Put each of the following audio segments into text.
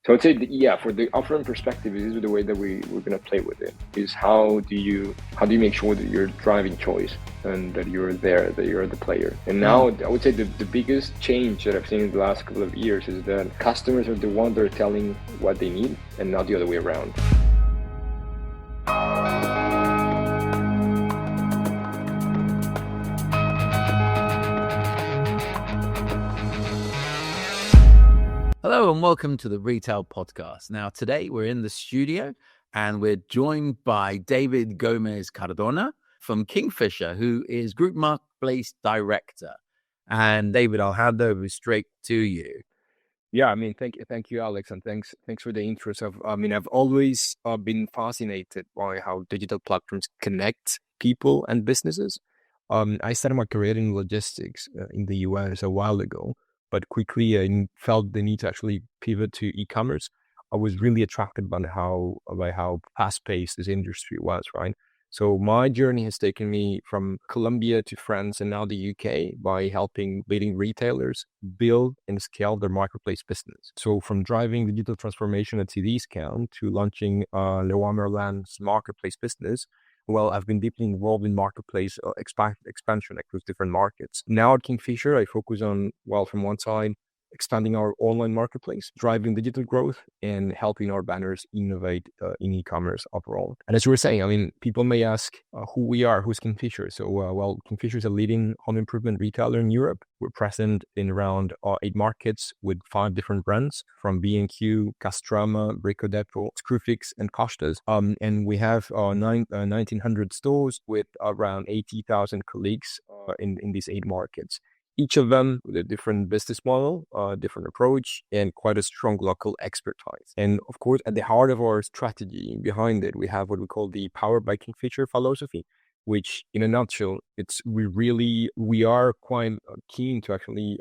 So I'd say, for the offline perspective, this is the way that we're going to play with it. Is how do you make sure that you're driving choice and that you're there, that you're the player. And now I would say the biggest change that I've seen in the last couple of years is that customers are the ones that are telling what they need and not the other way around. Hello and welcome to the Retail Podcast. Now, today we're in the studio and we're joined by David Gomez Cardona from Kingfisher, who is Group Marketplace Director. And David, I'll hand over straight to you. Yeah, I mean, thank you, Alex, and thanks for the intro. I've always been fascinated by how digital platforms connect people and businesses. I started my career in logistics in the US a while ago, but quickly I felt the need to actually pivot to e-commerce. I was really attracted by how fast-paced this industry was, right? So my journey has taken me from Colombia to France and now the UK by helping leading retailers build and scale their marketplace business. So from driving digital transformation at Cdiscount to launching Leroy Merlin's marketplace business, well, I've been deeply involved in marketplace expansion across different markets. Now at Kingfisher, I focus on, from one side, expanding our online marketplace, driving digital growth, and helping our banners innovate in e-commerce overall. And as you were saying, I mean, people may ask who we are, who's Kingfisher. So, Kingfisher is a leading home improvement retailer in Europe. We're present in around 8 markets with 5 different brands from B&Q, Castorama, Brico Dépôt, Screwfix, and Costas. And we have 1,900 stores with around 80,000 colleagues in these 8 markets. Each of them with a different business model, different approach, and quite a strong local expertise. And of course, at the heart of our strategy behind it, we have what we call the Powered by Kingfisher philosophy, which in a nutshell, we are quite keen to actually,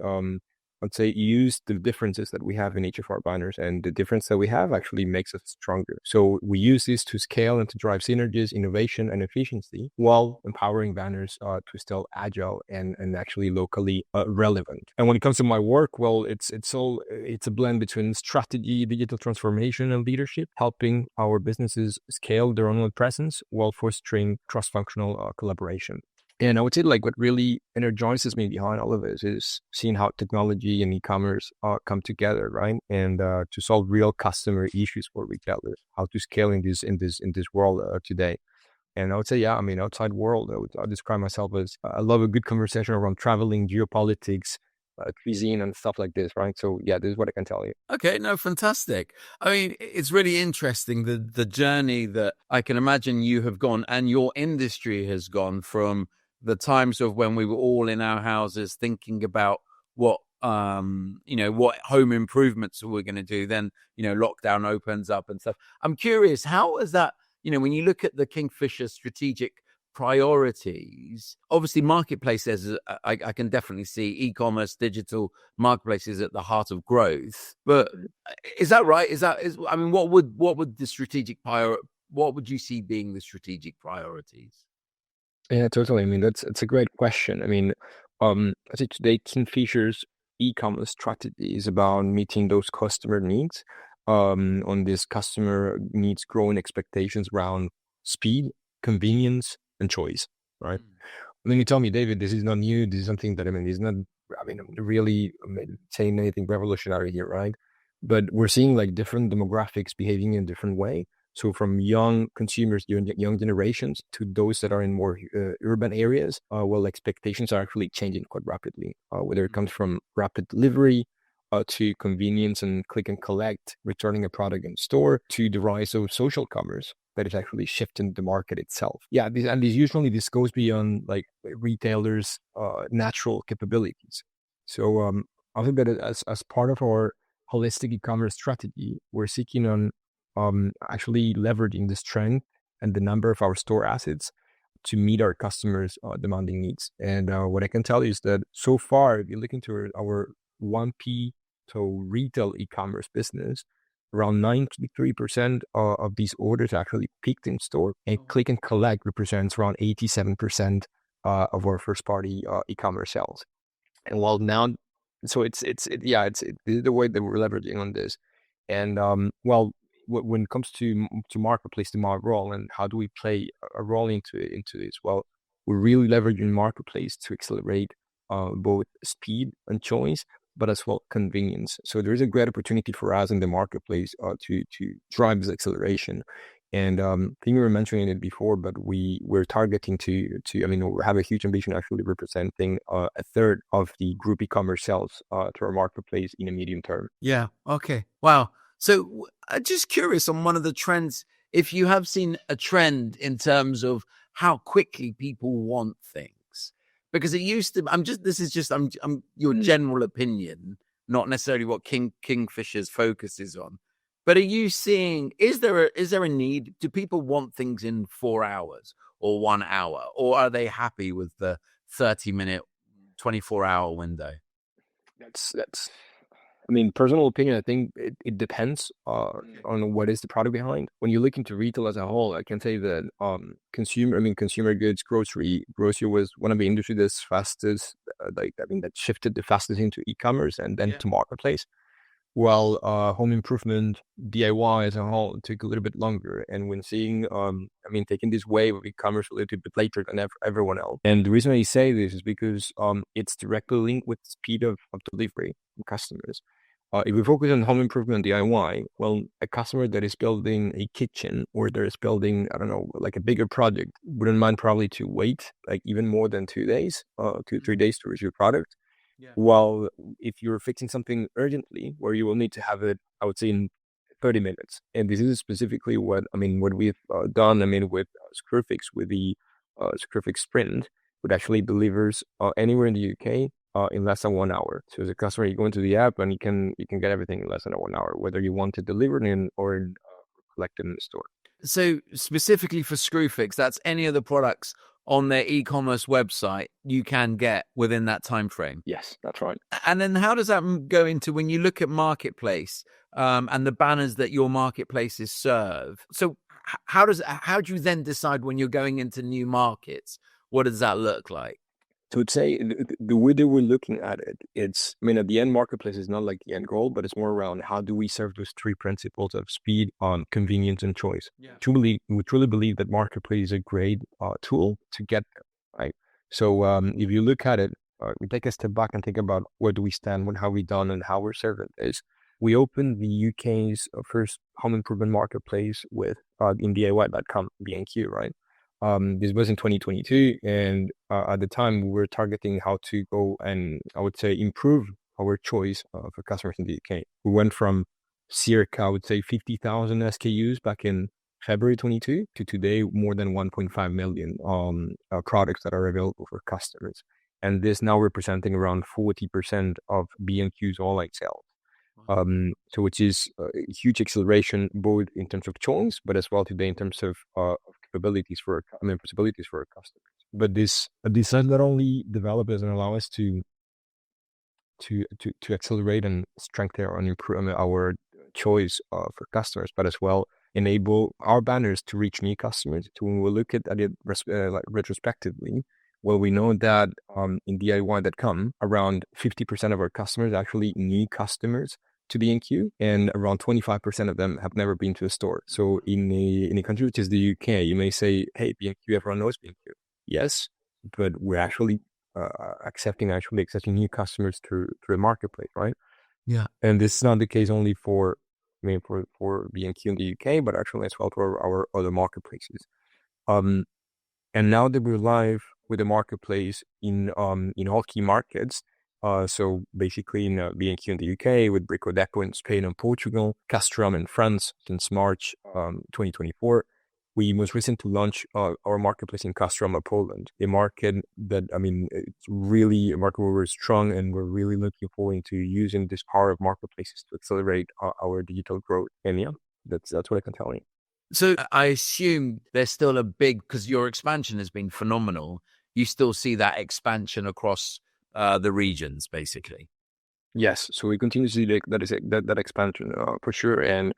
I'd say, use the differences that we have in each of our banners, and the difference that we have actually makes us stronger. So we use this to scale and to drive synergies, innovation, and efficiency, while empowering banners to still agile and actually locally relevant. And when it comes to my work, well, it's a blend between strategy, digital transformation, and leadership, helping our businesses scale their online presence while fostering cross-functional collaboration. And I would say what really energizes me behind all of this is seeing how technology and e-commerce come together, right? And to solve real customer issues for retailers, how to scale in this world today. And I would say, outside world, I would describe myself as I love a good conversation around traveling, geopolitics, cuisine, and stuff like this, right? So yeah, this is what I can tell you. Okay, no, fantastic. I mean, it's really interesting the journey that I can imagine you have gone and your industry has gone from the times of when we were all in our houses thinking about what home improvements we're going to do. Then, lockdown opens up and stuff. I'm curious, how is that, when you look at the Kingfisher strategic priorities, obviously marketplaces, I can definitely see e-commerce, digital marketplaces at the heart of growth. But is that right? What would the strategic what would you see being the strategic priorities? Yeah, totally. I mean, it's a great question. I mean, I think today Kingfisher's e-commerce strategy is about meeting those customer needs. On this customer needs growing expectations around speed, convenience, and choice, right? Then you tell me, David, this is not new. This is something that, is not, I'm really saying anything revolutionary here, right? But we're seeing different demographics behaving in a different way. So from young consumers, young generations, to those that are in more urban areas, expectations are actually changing quite rapidly, whether it comes from rapid delivery to convenience and click and collect, returning a product in store, to the rise of social commerce that is actually shifting the market itself. Yeah, this goes beyond retailers' natural capabilities. So I think that as part of our holistic e-commerce strategy, we're seeking on actually leveraging the strength and the number of our store assets to meet our customers' demanding needs. And what I can tell you is that so far, if you look into our 1P, so retail e-commerce business, around 93% of these orders are actually picked in store, and click and collect represents around 87% of our first party e-commerce sales. And while now, so it's the way that we're leveraging on this. And when it comes to marketplace, to my role and how do we play a role into this? Well, we're really leveraging marketplace to accelerate both speed and choice, but as well convenience. So there is a great opportunity for us in the marketplace to drive this acceleration. And I think we were mentioning it before, but we're targeting to I mean, we have a huge ambition actually representing a third of the group e-commerce sales to our marketplace in a medium term. Yeah. Okay. Wow. So I'm just curious on one of the trends, if you have seen a trend in terms of how quickly people want things, because it used to, I'm your general opinion, not necessarily what Kingfisher's focus is on, but are you seeing, is there a need? Do people want things in 4 hours or 1 hour, or are they happy with the 30-minute, 24-hour window? That's I mean, personal opinion, I think it depends on what is the product behind. When you look into retail as a whole, I can say that consumer goods, grocery was one of the industries that's fastest, that shifted the fastest into e-commerce and then to marketplace. While home improvement, DIY as a whole took a little bit longer. And when seeing, taking this wave of e-commerce a little bit later than everyone else. And the reason I say this is because it's directly linked with speed of delivery from customers. If we focus on home improvement DIY, well, a customer that is building a kitchen or that is building, I don't know, like a bigger project wouldn't mind probably to wait like even more than 2 days, 2-3 days to receive your product. Yeah. While if you're fixing something urgently, where you will need to have it, I would say in 30 minutes. And this is specifically what we've done. With Screwfix, with the Screwfix Sprint, which actually delivers anywhere in the UK in less than 1 hour. So as a customer, you go into the app and you can get everything in less than 1 hour, whether you want it delivered in or collected in the store. So specifically for Screwfix, that's any of the products on their e-commerce website you can get within that time frame. Yes, that's right. And then how does that go into when you look at marketplace and the banners that your marketplaces serve? So how do you then decide when you're going into new markets? What does that look like? So I'd say the way that we're looking at it, at the end, marketplace is not like the end goal, but it's more around how do we serve those three principles of speed, convenience, and choice. Yeah. We truly believe that marketplace is a great tool to get there, right? So if you look at it, we take a step back and think about where do we stand, how we done, and how we're serving this. We opened the UK's first home improvement marketplace with in DIY.com, B&Q, right? This was in 2022, and at the time we were targeting how to go and I would say improve our choice for customers in the UK. We went from circa, I would say 50,000 SKUs back in February 22 to today more than 1.5 million products that are available for customers, and this now representing around 40% of B&Q's online sales. So which is a huge acceleration both in terms of choice, but as well today in terms of possibilities for our customers. But this does not only develop and allow us to accelerate and strengthen and improve our choice for customers, but as well enable our banners to reach new customers. So when we look at it retrospectively, well, we know that in DIY.com, around 50% of our customers are actually new customers to B&Q, and around 25% of them have never been to a store. So in a country which is the UK, you may say, hey, B&Q, everyone knows B&Q. Yes, but we're actually accepting new customers through a marketplace, right? Yeah. And this is not the case only for B&Q in the UK, but actually as well for our other marketplaces. And now that we're live with the marketplace in all key markets, so basically in B&Q in the UK, with Brico Dépôt in Spain and Portugal, Castorama in France since March 2024. We most recently launched our marketplace in Castorama, Poland, a market that, it's really a market where we're strong, and we're really looking forward to using this power of marketplaces to accelerate our digital growth. And yeah, that's what I can tell you. So I assume there's still because your expansion has been phenomenal. You still see that expansion across the regions, basically. Yes, so we continue to see that expansion for sure, and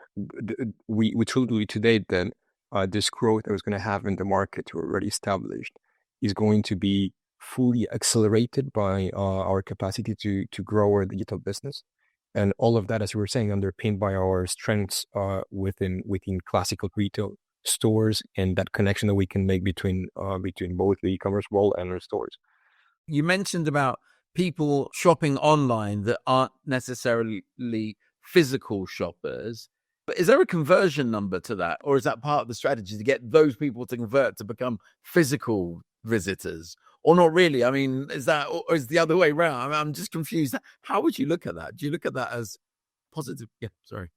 we truly believe today that this growth that was going to have in the market already established is going to be fully accelerated by our capacity to grow our digital business. And all of that, as you were saying, underpinned by our strengths within classical retail stores, and that connection that we can make between both the e-commerce world and our stores. You mentioned about people shopping online that aren't necessarily physical shoppers. But is there a conversion number to that? Or is that part of the strategy to get those people to convert to become physical visitors? Or not really? I mean, is that, or is the other way around? I'm just confused. How would you look at that? Do you look at that as positive? Yeah, sorry.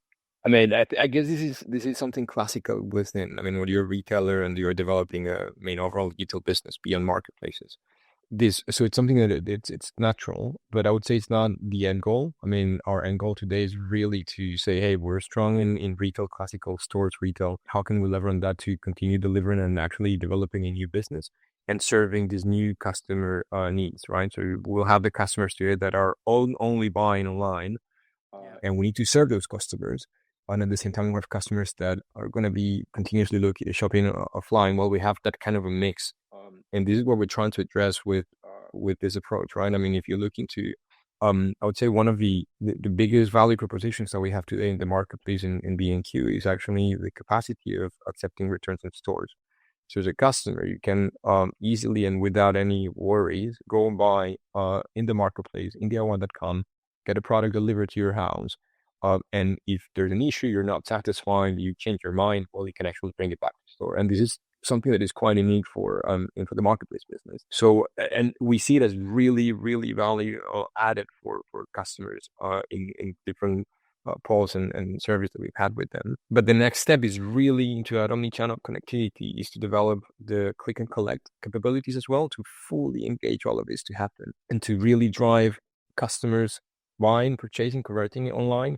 I mean, I guess this is something classical within. I mean, when you're a retailer and you're developing a overall retail business beyond marketplaces, so it's something that it's natural, but I would say it's not the end goal. I mean, our end goal today is really to say, hey, we're strong in retail, classical stores retail. How can we lever on that to continue delivering and actually developing a new business and serving these new customer needs, right? So we'll have the customers today that are only buying online, and we need to serve those customers. And at the same time, we have customers that are going to be continuously shopping offline. Well, we have that kind of a mix. And this is what we're trying to address with this approach, right? I mean, if you look into, I would say one of the biggest value propositions that we have today in the marketplace in B&Q is actually the capacity of accepting returns in stores. So as a customer, you can easily and without any worries go and buy in the marketplace, in India1.com, get a product delivered to your house. And if there's an issue, you're not satisfied, you change your mind, well, you can actually bring it back to the store. And this is something that is quite unique for the marketplace business. So, and we see it as really, really value added for customers in different polls and surveys that we've had with them. But the next step is really into our omnichannel connectivity, is to develop the click and collect capabilities as well, to fully engage all of this to happen and to really drive customers buying, purchasing, converting it online,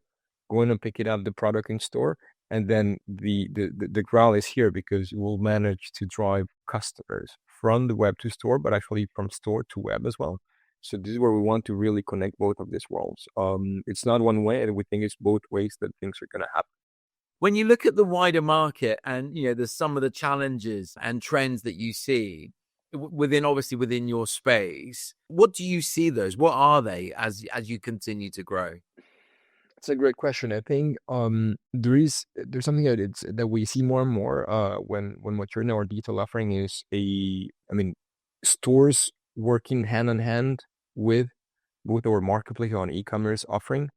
going and picking up the product in store. And then the growl is here because you will manage to drive customers from the web to store, but actually from store to web as well. So this is where we want to really connect both of these worlds. It's not one way, and we think it's both ways that things are going to happen. When you look at the wider market and, there's some of the challenges and trends that you see within your space, what do you see those? What are they as you continue to grow? It's a great question. I think there's something that we see more and more when what you're in our detail offering is stores working hand in hand with both our marketplace on e-commerce offering.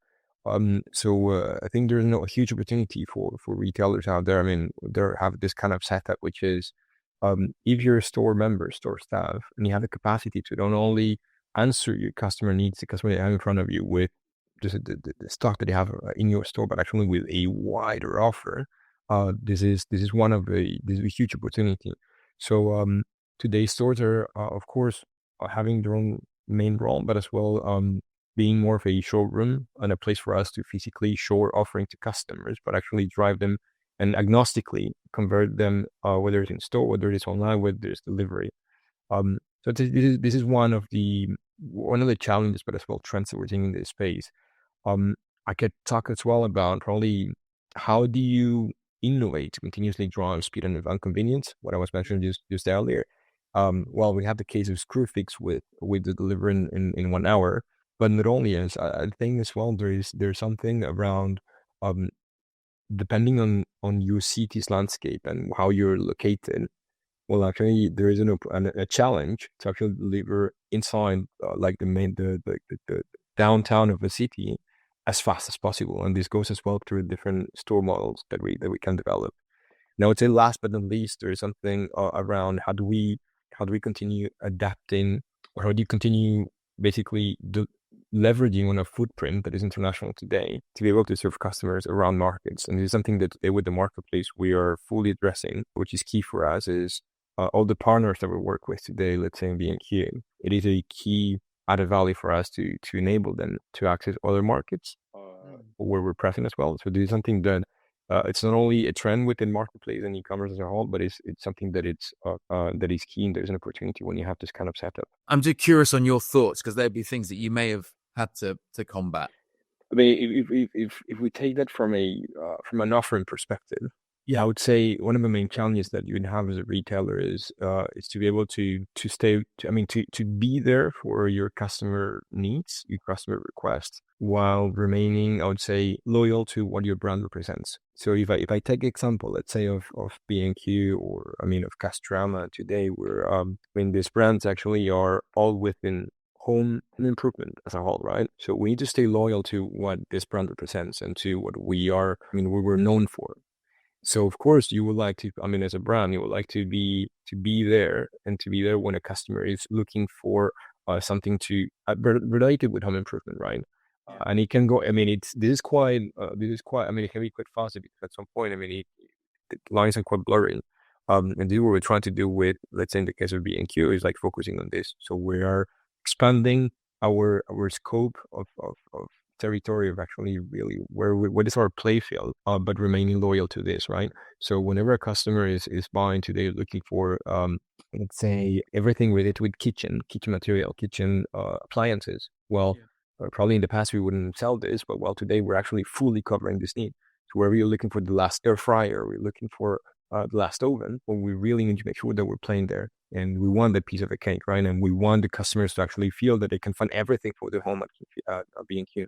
So I think there's a huge opportunity for retailers out there. I mean, they have this kind of setup, which is if you're a store member, store staff, and you have the capacity to not only answer your customer needs, the customer you have in front of you with the stock that you have in your store, but actually with a wider offer, this is a huge opportunity. So today stores are of course having their own main role, but as well being more of a showroom and a place for us to physically show our offering to customers, but actually drive them and agnostically convert them, whether it's in store, whether it's online, whether it's delivery. So this is one of the challenges, but as well trends that we're seeing in this space. I could talk as well about probably how do you innovate to continuously drive speed and convenience, what I was mentioning just earlier. Well, we have the case of Screwfix with the delivery in 1 hour, but not only as I think as well, there's something around depending on your city's landscape and how you're located. Well, actually, there is a challenge to actually deliver inside like the downtown of a city as fast as possible, and this goes as well through different store models that we can develop. Now, I would say last but not least, there is something around how do we continue adapting, or how do you continue basically leveraging on a footprint that is international today to be able to serve customers around markets. And this is something that with the marketplace we are fully addressing, which is key for us. Is all the partners that we work with today, let's say in B&Q, it is a key added value for us to enable them to access other markets where we're present as well. So this is something that it's not only a trend within marketplace and e-commerce as a whole, but it's something that that is key, and there's an opportunity when you have this kind of setup. I'm just curious on your thoughts, because there'd be things that you may have had to combat. I mean, if we take that from an offering perspective, Yeah, I would say one of the main challenges that you would have as a retailer is to be able to stay to be there for your customer needs, your customer requests, while remaining, I would say, loyal to what your brand represents. So if I take example, let's say of B&Q, or of Castorama today, where these brands actually are all within home improvement as a whole, right? So we need to stay loyal to what this brand represents and to what we are, we were known for. So of course you would like to, as a brand, you would like to be there, and to be there when a customer is looking for something to related with home improvement, right? And it can go. This is quite. It can be quite fast because at some point, the lines are quite blurry. And this is what we're trying to do with, let's say in the case of B&Q, is like focusing on this. So we are expanding our scope of territory, of actually really what is our play field, but remaining loyal to this, right? So whenever a customer is buying today, looking for let's say everything related with kitchen material, kitchen appliances, well, probably in the past we wouldn't sell this, but well, today we're actually fully covering this need. So wherever you're looking for the last air fryer, we're looking for the last oven, well, we really need to make sure that we're playing there. And we want that piece of a cake, right? And we want the customers to actually feel that they can find everything for their home at B&Q.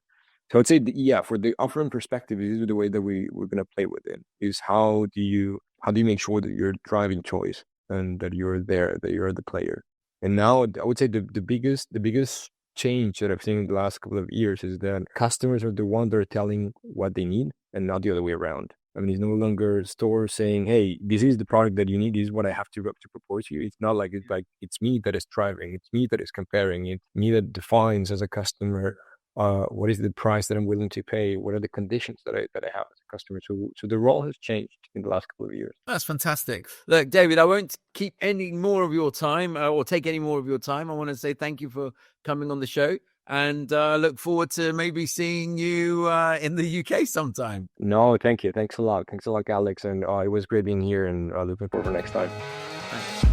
So I'd say, yeah, for the offering perspective, this is the way that we're going to play with it, is how do you make sure that you're driving choice and that you're there, that you're the player. And now I would say the biggest change that I've seen in the last couple of years is that customers are the ones that are telling what they need, and not the other way around. It's no longer stores saying, "Hey, this is the product that you need. This is what I have to propose to you." It's not like it's me that is driving. It's me that is comparing. It's me that defines as a customer what is the price that I'm willing to pay. What are the conditions that I have as a customer. So the role has changed in the last couple of years. That's fantastic. Look, David, I won't keep any more of your time or take any more of your time. I want to say thank you for coming on the show. And look forward to maybe seeing you in the UK sometime. No, thank you. Thanks a lot. Thanks a lot, Alex. And it was great being here, and looking forward to next time. Thanks.